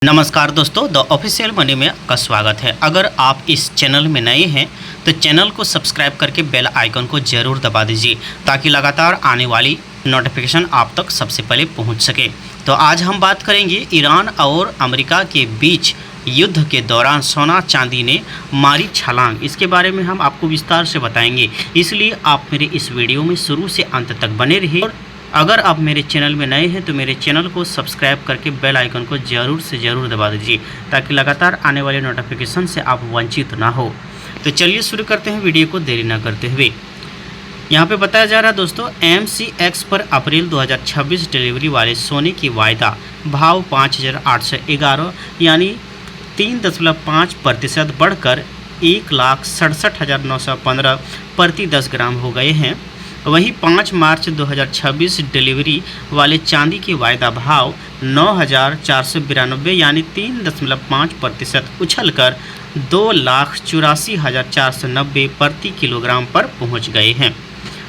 नमस्कार दोस्तों, the official money में आपका स्वागत है। अगर आप इस चैनल में नए हैं तो चैनल को सब्सक्राइब करके बेल आइकन को ज़रूर दबा दीजिए ताकि लगातार आने वाली नोटिफिकेशन आप तक सबसे पहले पहुंच सके। तो आज हम बात करेंगे ईरान और अमेरिका के बीच युद्ध के दौरान सोना चांदी ने मारी छलांग। इसके बारे में हम आपको विस्तार से बताएंगे, इसलिए आप मेरे इस वीडियो में शुरू से अंत तक बने रहिए। और अगर आप मेरे चैनल में नए हैं तो मेरे चैनल को सब्सक्राइब करके बेल आइकन को ज़रूर से ज़रूर दबा दीजिए ताकि लगातार आने वाले नोटिफिकेशन से आप वंचित ना हो। तो चलिए शुरू करते हैं वीडियो को देरी ना करते हुए। यहाँ पे बताया जा रहा है दोस्तों, MCX पर अप्रैल 2026 डिलीवरी वाले सोने की वायदा भाव 5,811 यानी 3.5% बढ़कर 1,67,915 प्रति 10 ग्राम हो गए हैं। वहीं 5 मार्च 2026 डिलीवरी वाले चांदी की वायदा भाव 9,492 यानी 3.5% उछलकर 2,84,490 प्रति किलोग्राम पर पहुंच गए हैं।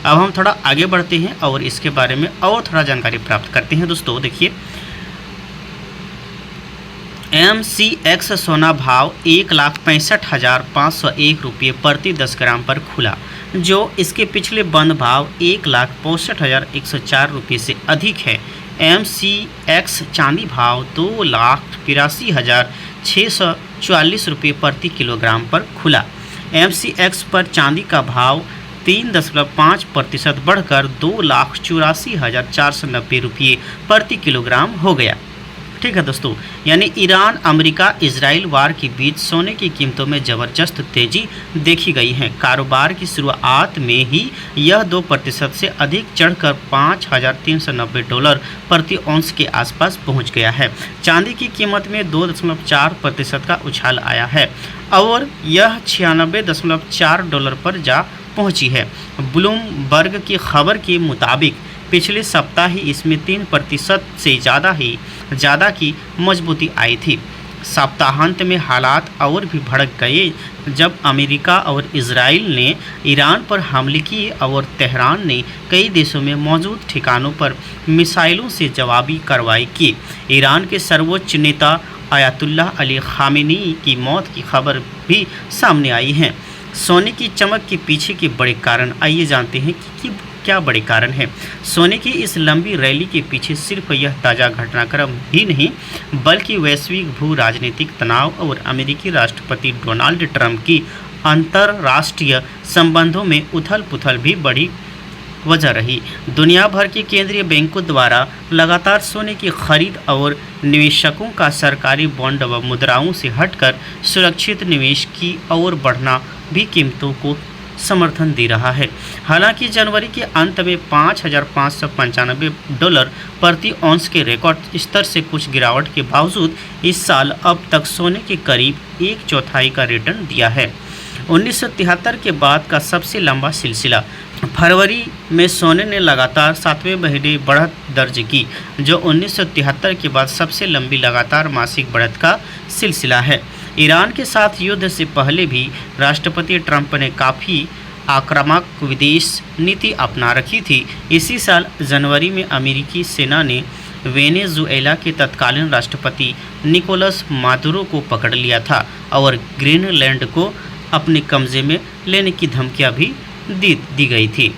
अब हम थोड़ा आगे बढ़ते हैं और इसके बारे में और थोड़ा जानकारी प्राप्त करते हैं। दोस्तों देखिए, MCX सोना भाव 1,65,501 रुपये प्रति 10 ग्राम पर खुला, जो इसके पिछले बंद भाव 1,65,104 रुपये से अधिक है। MCX चांदी भाव 2,83,644 रुपये प्रति किलोग्राम पर खुला। MCX पर चांदी का भाव 3.5% बढ़कर 2,84,490 रुपये प्रति किलोग्राम हो गया। ठीक है दोस्तों, यानी ईरान अमेरिका इजराइल वार के बीच सोने की कीमतों में ज़बरदस्त तेज़ी देखी गई है। कारोबार की शुरुआत में ही यह 2% से अधिक चढ़कर $5,390 प्रति औंस के आसपास पहुंच गया है। चांदी की कीमत में 2.4% का उछाल आया है और यह $96.4 पर जा पहुंची है। ब्लूमबर्ग की खबर के मुताबिक पिछले सप्ताह ही इसमें 3% से ज़्यादा की मजबूती आई थी। सप्ताहांत में हालात और भी भड़क गए जब अमेरिका और इजराइल ने ईरान पर हमले किए और तेहरान ने कई देशों में मौजूद ठिकानों पर मिसाइलों से जवाबी कार्रवाई की। ईरान के सर्वोच्च नेता आयतुल्लाह अली खामेनी की मौत की खबर भी सामने आई है। सोने की चमक के पीछे के बड़े कारण आइए जानते हैं कि क्या बड़े कारण हैं। सोने की इस लंबी रैली के पीछे सिर्फ यह ताज़ा घटनाक्रम ही नहीं बल्कि वैश्विक भू राजनीतिक तनाव और अमेरिकी राष्ट्रपति डोनाल्ड ट्रंप की अंतर्राष्ट्रीय संबंधों में उथल पुथल भी बड़ी वजह रही। दुनिया भर के केंद्रीय बैंकों द्वारा लगातार सोने की खरीद और निवेशकों का सरकारी बॉन्ड व मुद्राओं से हटकर सुरक्षित निवेश की ओर बढ़ना भी कीमतों को समर्थन दे रहा है। हालांकि जनवरी के अंत में $5,595 प्रति औंस के रिकॉर्ड स्तर से कुछ गिरावट के बावजूद इस साल अब तक सोने के करीब 1/4 का रिटर्न दिया है। 1973 के बाद का सबसे लंबा सिलसिला। फरवरी में सोने ने लगातार 7वें महीने बढ़त दर्ज की, जो 1973 के बाद सबसे लंबी लगातार मासिक बढ़त का सिलसिला है। ईरान के साथ युद्ध से पहले भी राष्ट्रपति ट्रंप ने काफ़ी आक्रामक विदेश नीति अपना रखी थी। इसी साल जनवरी में अमेरिकी सेना ने वेनेजुएला के तत्कालीन राष्ट्रपति निकोलस मादुरो को पकड़ लिया था और ग्रीनलैंड को अपने कब्जे में लेने की धमकियां भी दी गई थी।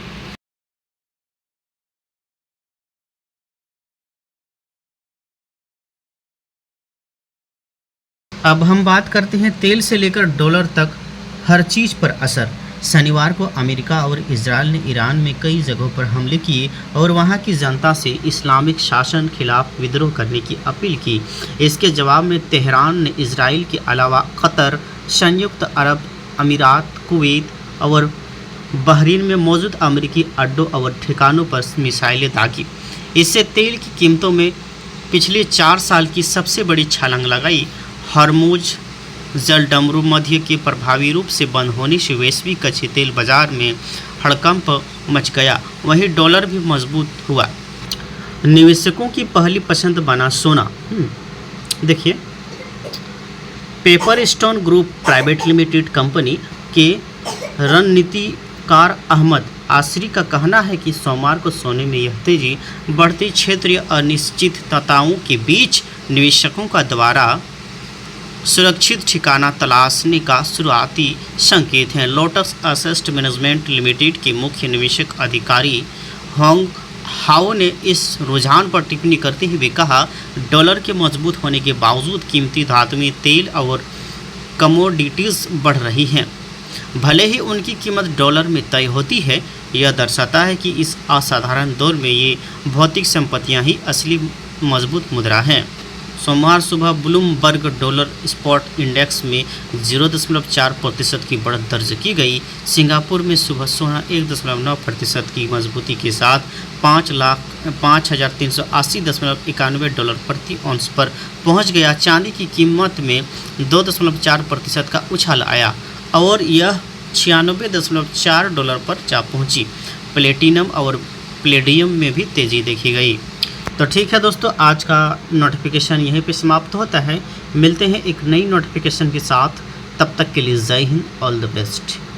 अब हम बात करते हैं तेल से लेकर डॉलर तक हर चीज़ पर असर। शनिवार को अमेरिका और इजराइल ने ईरान में कई जगहों पर हमले किए और वहां की जनता से इस्लामिक शासन खिलाफ विद्रोह करने की अपील की। इसके जवाब में तेहरान ने इजराइल के अलावा कतर, संयुक्त अरब अमीरात, कुवैत और बहरीन में मौजूद अमेरिकी अड्डों और ठिकानों पर मिसाइलें दागी। इससे तेल की कीमतों में पिछले 4 साल की सबसे बड़ी छलांग लगाई। हरमुज जलडमरू मध्य के प्रभावी रूप से बंद होने से वैश्विक कच्चे तेल बाजार में हड़कंप मच गया। वहीं डॉलर भी मजबूत हुआ। निवेशकों की पहली पसंद बना सोना। देखिए, paper stone group private limited company के रणनीतिकार अहमद आसरी का कहना है कि सोमवार को सोने में यह तेजी बढ़ती क्षेत्रीय अनिश्चितताओं के बीच निवेशकों का द्वारा सुरक्षित ठिकाना तलाशने का शुरुआती संकेत हैं। लोटस असेट मैनेजमेंट लिमिटेड के मुख्य निवेशक अधिकारी होंग हाओ ने इस रुझान पर टिप्पणी करते हुए कहा, डॉलर के मजबूत होने के बावजूद कीमती धातुएं, तेल और कमोडिटीज़ बढ़ रही हैं। भले ही उनकी कीमत डॉलर में तय होती है, यह दर्शाता है कि इस असाधारण दौर में ये भौतिक संपत्तियां ही असली मजबूत मुद्रा हैं। सोमवार सुबह ब्लूमबर्ग डॉलर स्पॉट इंडेक्स में 0.4% की बढ़त दर्ज की गई। सिंगापुर में सुबह सोना 1.9% की मजबूती के साथ 5,0380.91 डॉलर प्रति औंस पर पहुंच गया। चांदी की कीमत में 2.4% का उछाल आया और यह 96.4 डॉलर पर जा पहुंची। प्लेटिनम और प्लेडियम में भी तेज़ी देखी गई। तो ठीक है दोस्तों, आज का नोटिफिकेशन यहीं पे समाप्त होता है। मिलते हैं एक नई नोटिफिकेशन के साथ, तब तक के लिए जय हिंद, ऑल द बेस्ट।